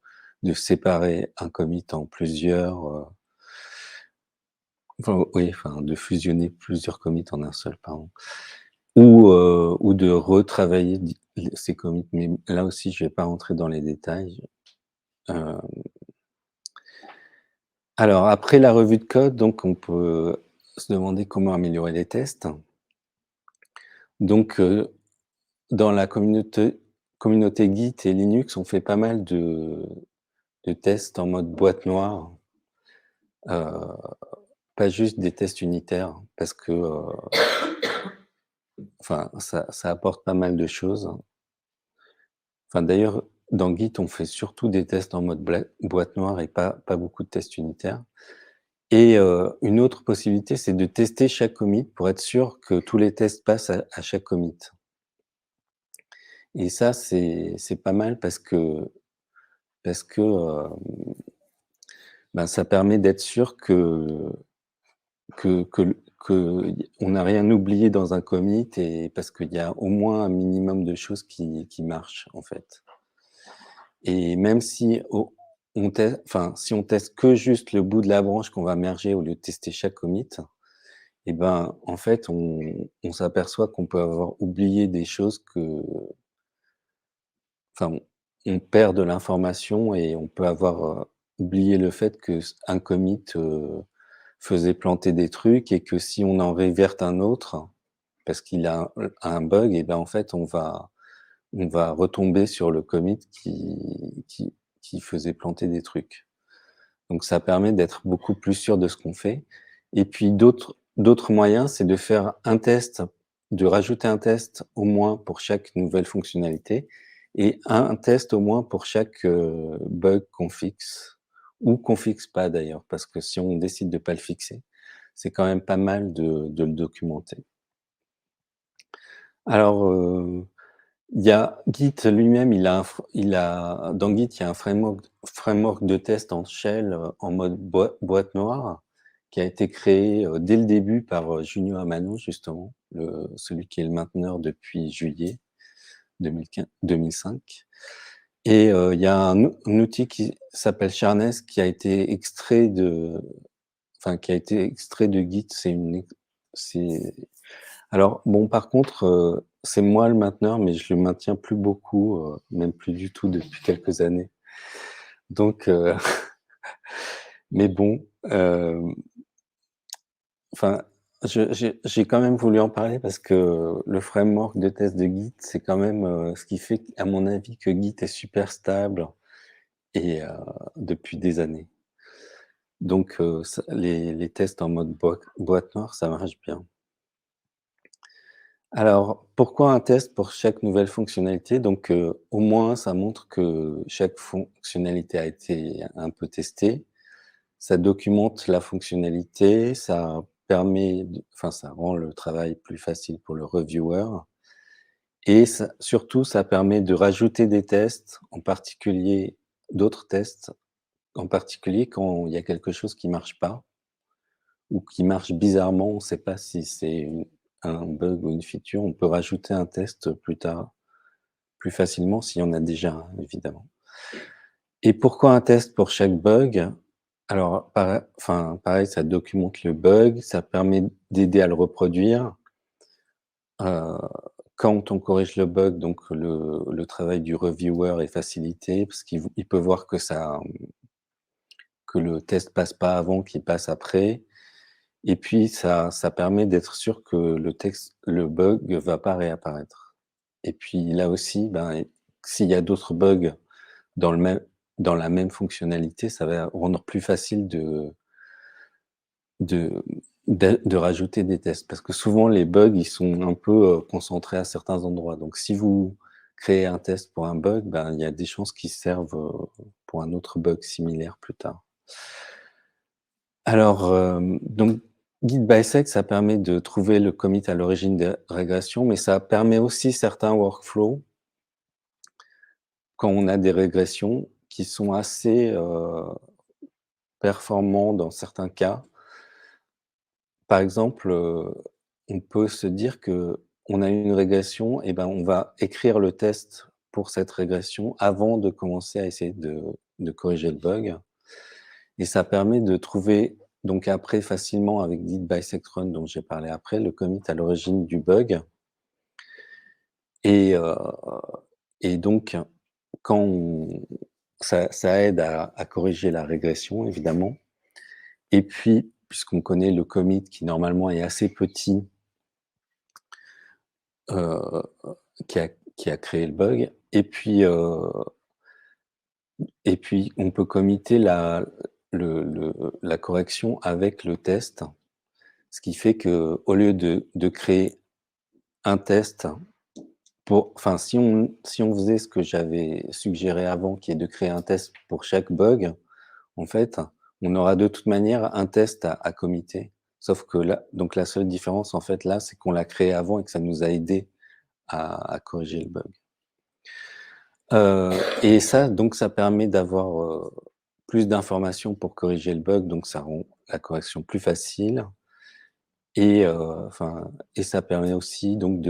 séparer un commit en plusieurs, de fusionner plusieurs commits en un seul, pardon. Ou de retravailler ces commits, mais là aussi, je vais pas rentrer dans les détails. Alors après la revue de code, donc on peut se demander comment améliorer les tests. Donc, dans la communauté Git et Linux, on fait pas mal de tests en mode boîte noire, heu, pas juste des tests unitaires parce que, enfin, ça apporte pas mal de choses. Enfin, d'ailleurs, dans Git, on fait surtout des tests en mode boîte noire et pas beaucoup de tests unitaires. Et une autre possibilité, c'est de tester chaque commit pour être sûr que tous les tests passent à chaque commit. Et ça, c'est pas mal parce que, ben, ça permet d'être sûr on n'a rien oublié dans un commit et parce qu'il y a au moins un minimum de choses qui marchent, en fait. Et même si si on teste que juste le bout de la branche qu'on va merger au lieu de tester chaque commit, et ben, en fait, on s'aperçoit qu'on peut avoir oublié des choses enfin, on perd de l'information et on peut avoir, oublié le fait que un commit, faisait planter des trucs et que si on en réverte un autre, parce qu'il a un bug et ben, en fait, on va retomber sur le commit qui faisait planter des trucs. Donc ça permet d'être beaucoup plus sûr de ce qu'on fait. Et puis d'autres moyens, c'est de faire un test, de rajouter un test au moins pour chaque nouvelle fonctionnalité et un test au moins pour chaque, bug qu'on fixe ou qu'on fixe pas d'ailleurs, parce que si on décide de pas le fixer, c'est quand même pas mal de le documenter. Alors, il y a Git lui-même, il a dans Git, il y a un framework de test en shell, en mode boîte noire, qui a été créé, dès le début par, Junio Amano justement, celui qui est le mainteneur depuis juillet 2005. Et il y a un outil qui s'appelle Sharnez qui a été extrait de Git. C'est alors bon, par contre, c'est moi le mainteneur, mais je le maintiens plus beaucoup, même plus du tout depuis quelques années. Donc mais bon, enfin, j'ai quand même voulu en parler parce que le framework de test de Git, c'est quand même, ce qui fait, à mon avis, que Git est super stable et depuis des années. Donc ça les tests en mode boîte noire, ça marche bien. Alors, pourquoi un test pour chaque nouvelle fonctionnalité? Donc, au moins, ça montre que chaque fonctionnalité a été un peu testée. Ça documente la fonctionnalité, ça ça rend le travail plus facile pour le reviewer et surtout, ça permet de rajouter des tests, en particulier d'autres tests, en particulier quand il y a quelque chose qui marche pas ou qui marche bizarrement, on ne sait pas si c'est un bug ou une feature, on peut rajouter un test plus tard, plus facilement s'il y en a déjà un, évidemment. Et pourquoi un test pour chaque bug? Alors, pareil, ça documente le bug, ça permet d'aider à le reproduire. Heu, Quand on corrige le bug, donc le travail du reviewer est facilité parce il peut voir que le test passe pas avant, qu'il passe après. Et puis ça permet d'être sûr que le bug va pas réapparaître. Et puis là aussi, ben, s'il y a d'autres bugs dans le même dans la même fonctionnalité, ça va rendre plus facile de de rajouter des tests. Parce que souvent les bugs, ils sont un peu, concentrés à certains endroits. Donc si vous créez un test pour un bug, ben, il y a des chances qu'ils servent, pour un autre bug similaire plus tard. Alors, donc Git Bisect, ça permet de trouver le commit à l'origine des régressions, mais ça permet aussi certains workflows quand on a des régressions qui sont assez, performants dans certains cas. Par exemple, on peut se dire que on a une régression et ben, on va écrire le test pour cette régression avant de commencer à essayer de corriger le bug. Et ça permet de trouver donc après facilement avec Git Bisect Run dont j'ai parlé après, le commit à l'origine du bug et heu et donc quand ça aide à corriger la régression évidemment et puis puisqu'on connaît le commit qui normalement est assez petit, euh, qui a créé le bug. Et puis on peut committer la correction avec le test, ce qui fait que au lieu de créer un test enfin, si on faisait ce que j'avais suggéré avant, qui est de créer un test pour chaque bug, en fait, on aura de toute manière un test à committer. Sauf que là, donc la seule différence, en fait, là, c'est qu'on l'a créé avant et que ça nous a aidé à corriger le bug. Et ça, donc, ça permet d'avoir plus d'informations pour corriger le bug, donc ça rend la correction plus facile. Et ça permet aussi donc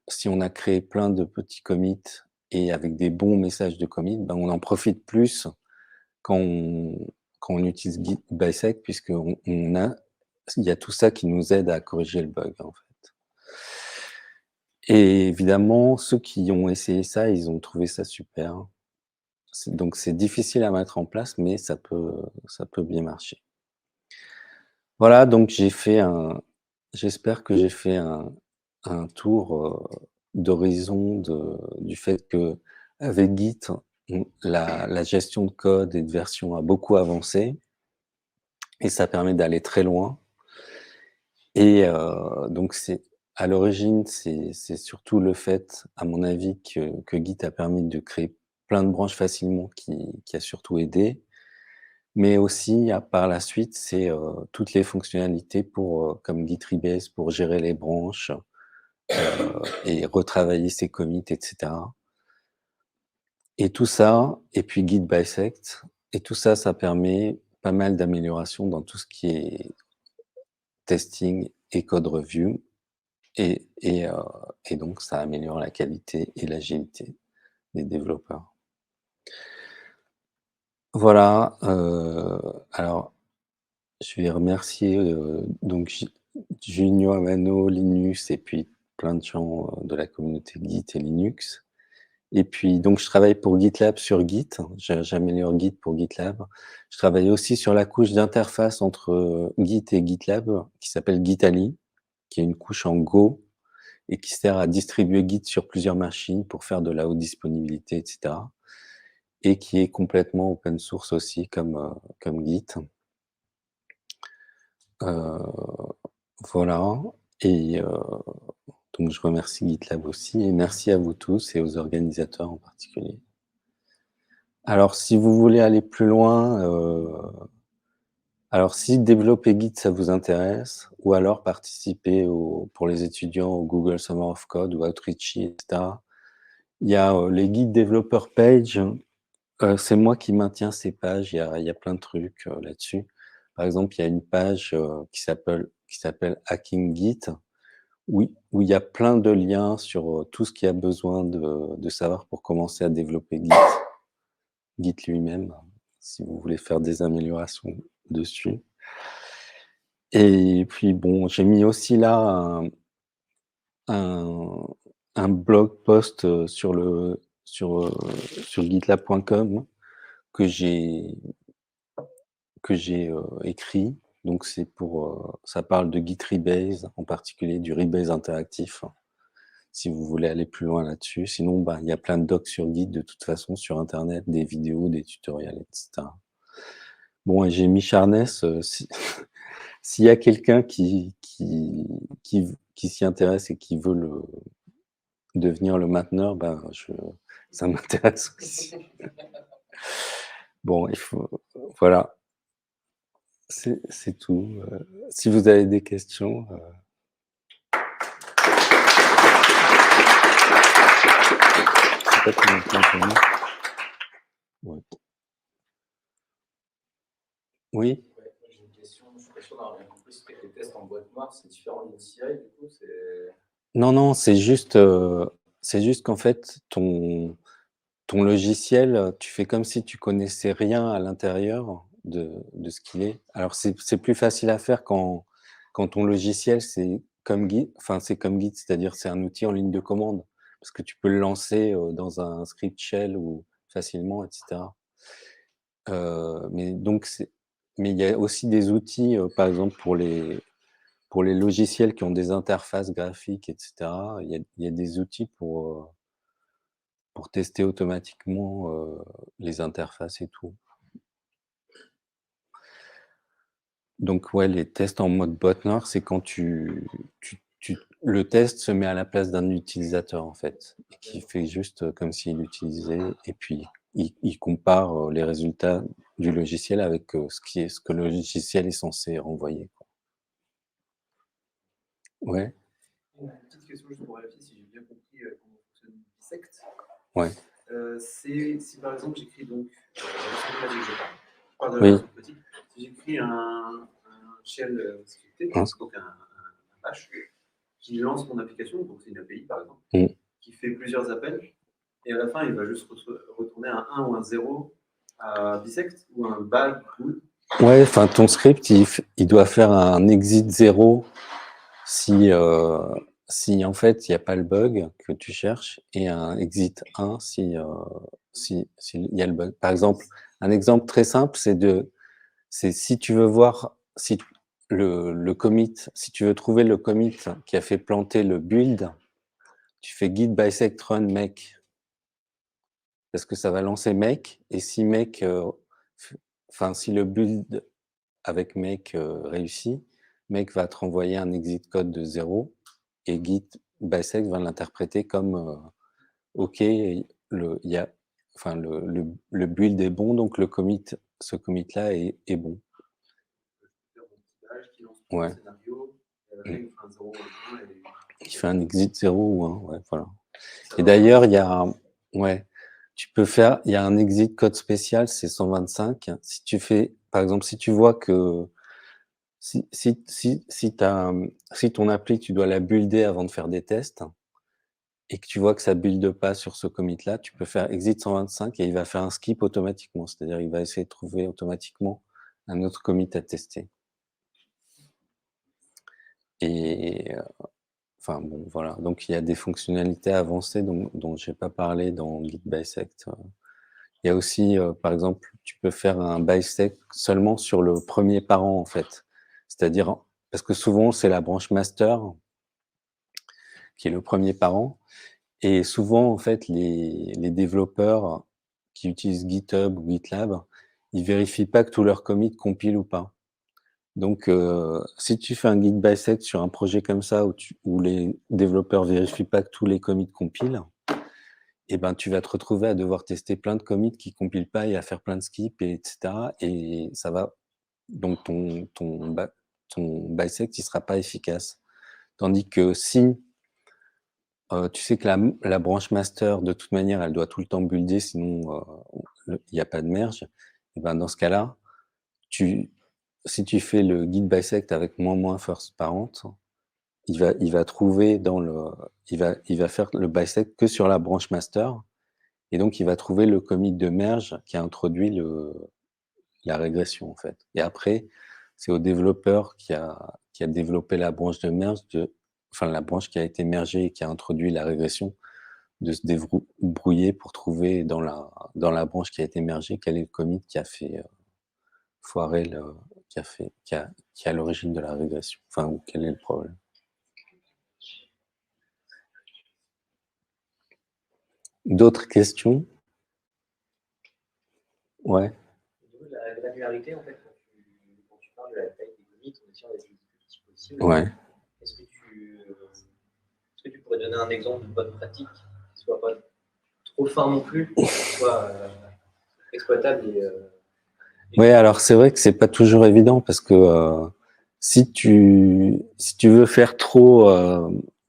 si on a créé plein de petits commits et avec des bons messages de commit, ben on en profite plus quand on utilise Git Bisect puisqu'il y a tout ça qui nous aide à corriger le bug, en fait. Et évidemment, ceux qui ont essayé ça, ils ont trouvé ça super. Donc c'est difficile à mettre en place, mais ça peut bien marcher. Voilà, donc j'espère que j'ai fait un tour d'horizon du fait que avec Git, la gestion de code et de version a beaucoup avancé et ça permet d'aller très loin. Et donc à l'origine, c'est surtout le fait, à mon avis, que Git a permis de créer plein de branches facilement qui a surtout aidé. Mais aussi, par la suite, c'est toutes les fonctionnalités comme Git Rebase pour gérer les branches et retravailler ses commits, etc. Et tout ça, et puis Git Bisect, et tout ça, ça permet pas mal d'améliorations dans tout ce qui est testing et code review. Et donc, ça améliore la qualité et l'agilité des développeurs. Voilà. Alors, je vais remercier donc Junio Amano, Linus et puis plein de gens de la communauté Git et Linux. Et puis donc je travaille pour GitLab sur Git, j'améliore Git pour GitLab. Je travaille aussi sur la couche d'interface entre Git et GitLab qui s'appelle Gitali, qui est une couche en Go et qui sert à distribuer Git sur plusieurs machines pour faire de la haute disponibilité, etc. Et qui est complètement open source aussi comme Git. Voilà. Et donc je remercie GitLab aussi et merci à vous tous et aux organisateurs en particulier. Alors si vous voulez aller plus loin, alors si développer Git ça vous intéresse, ou alors participer pour les étudiants au Google Summer of Code ou Outreachy, etc. Il y a les Git Developer Page. C'est moi qui maintiens ces pages, il y a plein de trucs là-dessus. Par exemple, il y a une page qui s'appelle Hacking Git, où il y a plein de liens sur tout ce qu'il y a besoin de savoir pour commencer à développer Git lui-même, si vous voulez faire des améliorations dessus. Et puis bon, j'ai mis aussi là un blog post sur gitlab.com que j'ai écrit. Donc ça parle de Git Rebase, en particulier du Rebase interactif, si vous voulez aller plus loin là-dessus. Sinon, il y a plein de docs sur Git de toute façon sur Internet, des vidéos, des tutoriels, etc. Bon, et j'ai mis Charness. S'il y a quelqu'un qui s'y intéresse et qui veut devenir le mainteneur, ça m'intéresse aussi. Bon, voilà. C'est tout. Si vous avez des questions. Je sais pas comment on peut entendre. Ouais. Oui. J'ai une question, je suis pas sûr d'avoir bien compris. C'est que les tests en boîte noire, c'est différent d'une CI, du coup, Non, c'est juste qu'en fait, ton logiciel, tu fais comme si tu connaissais rien à l'intérieur de ce qu'il est. Alors, c'est plus facile à faire quand ton logiciel, c'est comme Git, c'est-à-dire c'est un outil en ligne de commande, parce que tu peux le lancer dans un script shell ou facilement, etc. Mais donc, mais il y a aussi des outils, par exemple pour les logiciels qui ont des interfaces graphiques, etc. Il y a des outils pour tester automatiquement les interfaces et tout. Donc ouais, les tests en mode botnet, c'est quand le test se met à la place d'un utilisateur en fait, et qui fait juste comme s'il l'utilisait, et puis il compare les résultats du logiciel avec ce que le logiciel est censé renvoyer, quoi. Ouais, Une petite question juste pour vérifier si j'ai bien compris comment fonctionne Bisect. ouais, C'est si par exemple j'écris donc la version pratique, je parle de la oui, version pratique, si j'écris un shell scripté, hein, donc un bash, qui lance mon application, donc c'est une API par exemple, mm. qui fait plusieurs appels, et à la fin il va juste retourner un 1 ou un 0 à Bisect, ou un bad, good. Ouais, enfin ton script, il doit faire un exit 0 si en fait il n'y a pas le bug que tu cherches, et un exit 1 si il y a le bug. Par exemple, un exemple très simple, c'est si tu veux voir si le commit, si tu veux trouver le commit qui a fait planter le build, tu fais git bisect run make, parce que ça va lancer make, et si make, enfin si le build avec make réussit, make va te renvoyer un exit code de 0, et git bisect va l'interpréter comme OK, le build est bon, donc ce commit-là est bon. Faire mon petit bash qui lance tout le Ouais. scénario, et à la fin il me fait un 0 ou un 1, et Il fait un exit 0 ou 1, ouais, voilà. ça Et va d'ailleurs, vraiment. il y a un exit code spécial, c'est 125. Si tu fais, par exemple, si tu vois que si ton appli, tu dois la builder avant de faire des tests, et que tu vois que ça builde pas sur ce commit-là, tu peux faire exit 125 et il va faire un skip automatiquement. C'est-à-dire, il va essayer de trouver automatiquement un autre commit à tester. Et enfin bon, voilà. Donc il y a des fonctionnalités avancées dont j'ai pas parlé dans Git Bisect. Il y a aussi, par exemple, tu peux faire un bisect seulement sur le premier parent en fait. C'est-à-dire, parce que souvent c'est la branche master qui est le premier parent. Et souvent, en fait, les développeurs qui utilisent GitHub ou GitLab, ils vérifient pas que tous leurs commits compilent ou pas. Donc, si tu fais un git bisect sur un projet comme ça où les développeurs vérifient pas que tous les commits compilent, eh ben, tu vas te retrouver à devoir tester plein de commits qui compilent pas et à faire plein de skips, etc. Et ça va, donc ton bisect, il sera pas efficace. Tandis que si tu sais que la branche master, de toute manière, elle doit tout le temps builder, sinon il n'y a pas de merge. Et ben dans ce cas-là, si tu fais le git bisect avec moins first parent, il va trouver il va faire le bisect que sur la branche master, et donc il va trouver le commit de merge qui a introduit la régression en fait. Et après, c'est au développeur qui a développé la branche de merge, enfin la branche qui a été mergée et qui a introduit la régression, de se débrouiller pour trouver dans la branche qui a été mergée quel est le commit qui a fait foirer qui a l'origine de la régression, enfin, ou quel est le problème. D'autres questions? Ouais. Au niveau de la granularité, en fait, quand tu parles de la taille des commits, on essayant d'être le plus petit possible. Ouais. Est-ce que tu pourrais donner un exemple de bonne pratique qui soit pas trop fin non plus, qui soit exploitable Ouais, alors c'est vrai que c'est pas toujours évident parce que si tu veux faire trop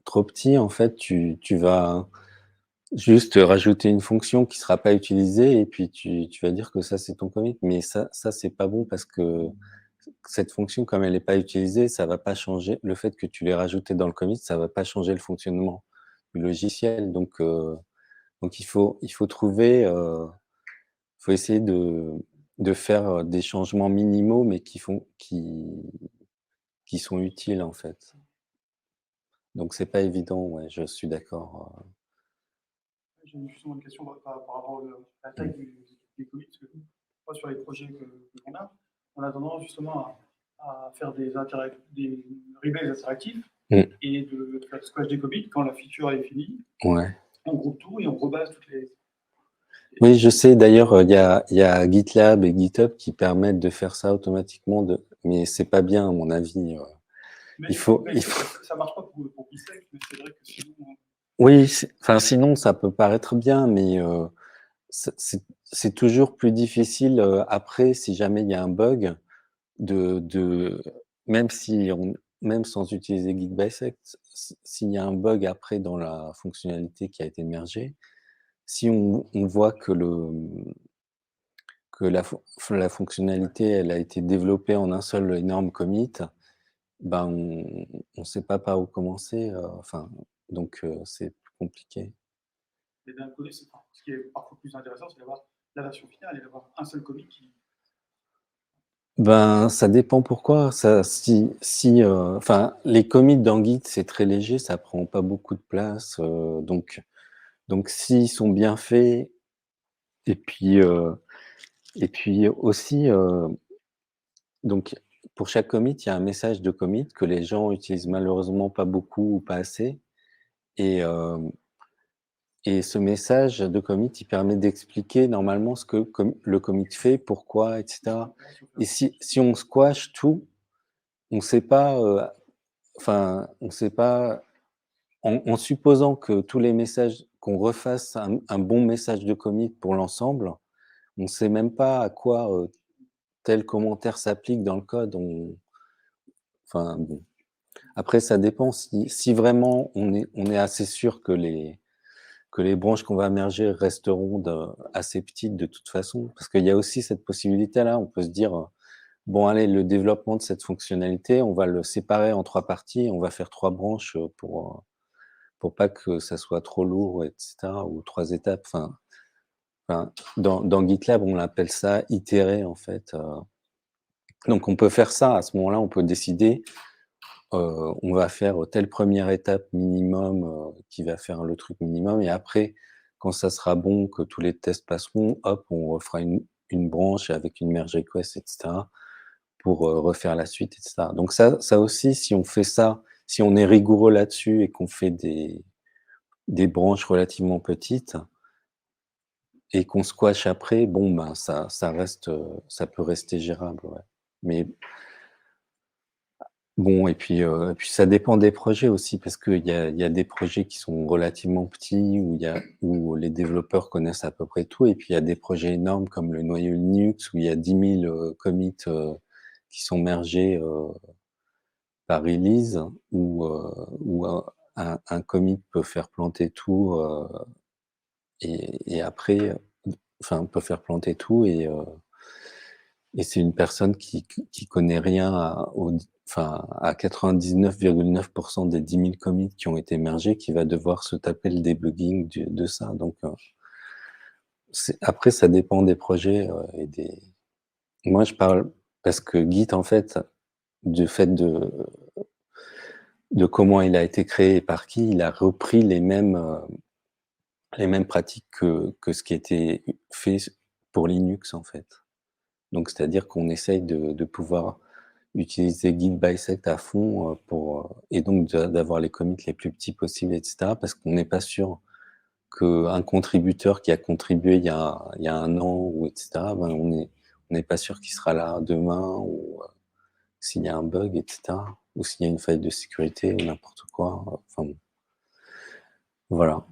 petit, en fait, tu vas juste rajouter une fonction qui sera pas utilisée, et puis tu vas dire que ça c'est ton commit, mais ça c'est pas bon, parce que cette fonction, comme elle est pas utilisée, ça va pas changer le fait que tu l'aies rajoutée dans le commit, ça va pas changer le fonctionnement du logiciel. Donc il faut trouver, faut essayer de faire des changements minimaux, mais qui sont utiles en fait. Donc c'est pas évident, ouais, je suis d'accord. J'ai justement une question par rapport à la taille des commits, parce que moi, sur les projets que l'on a, on a tendance justement à faire des replays interactifs Mm. et de faire le squash des commits quand la feature est finie. Ouais. On groupe tout et on rebase toutes les. Oui, je sais. D'ailleurs, il y a GitLab et GitHub qui permettent de faire ça automatiquement, mais c'est pas bien à mon avis. Mais Il faut. ça marche pas pour Bisec, mais c'est vrai que sinon. Oui, enfin sinon ça peut paraître bien, mais c'est toujours plus difficile après si jamais il y a un bug de même même sans utiliser Git Bisect, s'il y a un bug après dans la fonctionnalité qui a été mergée, si on voit que la fonctionnalité elle a été développée en un seul énorme commit, ben on sait pas par où commencer, enfin donc c'est plus compliqué. Mais d'un côté, ce qui est parfois plus intéressant, c'est d'avoir la version finale et d'avoir un seul commit qui. Ben, ça dépend pourquoi. Enfin, les commits dans Git, c'est très léger, ça prend pas beaucoup de place. Donc s'ils sont bien faits, et puis, aussi, donc, pour chaque commit, il y a un message de commit que les gens utilisent malheureusement pas beaucoup ou pas assez. Et, et ce message de commit, il permet d'expliquer normalement ce que le commit fait, pourquoi, etc. Et si on squash tout, on sait pas, enfin, on sait pas, en supposant que tous les messages, qu'on refasse un bon message de commit pour l'ensemble, on sait même pas à quoi tel commentaire s'applique dans le code. Enfin, bon. Après, ça dépend. Si vraiment on est assez sûr que les branches qu'on va merger resteront assez petites de toute façon, parce qu'il y a aussi cette possibilité-là. On peut se dire, bon, allez, le développement de cette fonctionnalité, on va le séparer en 3 parties, on va faire 3 branches pour pas que ça soit trop lourd, etc., ou 3 étapes. Enfin, dans GitLab, on appelle ça itérer, en fait. Donc, on peut faire ça. À ce moment-là, on peut décider, on va faire telle première étape minimum qui va faire le truc minimum. Et après, quand ça sera bon, que tous les tests passeront, hop, on refera une branche avec une merge request, etc., pour refaire la suite, etc. Donc ça aussi, si on fait ça, si on est rigoureux là-dessus et qu'on fait des branches relativement petites et qu'on squash après, bon, ben ça reste, ça peut rester gérable, ouais. Mais bon, et puis ça dépend des projets aussi, parce qu'il y a des projets qui sont relativement petits, où les développeurs connaissent à peu près tout, et puis il y a des projets énormes comme le noyau Linux, où il y a 10 000 commits qui sont mergés par release, où un commit peut faire planter tout, et après, enfin, peut faire planter tout, et c'est une personne qui connaît rien à 99,9% des 10 000 commits qui ont été mergés, qui va devoir se taper le debugging de ça. Donc, après, ça dépend des projets et des. Moi, je parle parce que Git, en fait, du fait de comment il a été créé et par qui, il a repris les mêmes pratiques que ce qui était fait pour Linux, en fait. Donc, c'est-à-dire qu'on essaye de pouvoir utiliser Git Bisect à fond et donc d'avoir les commits les plus petits possibles, etc. Parce qu'on n'est pas sûr qu'un contributeur qui a contribué il y a 1 an, ou etc., ben on n'est pas sûr qu'il sera là demain, ou s'il y a un bug, etc., ou s'il y a une faille de sécurité ou n'importe quoi. Enfin, voilà.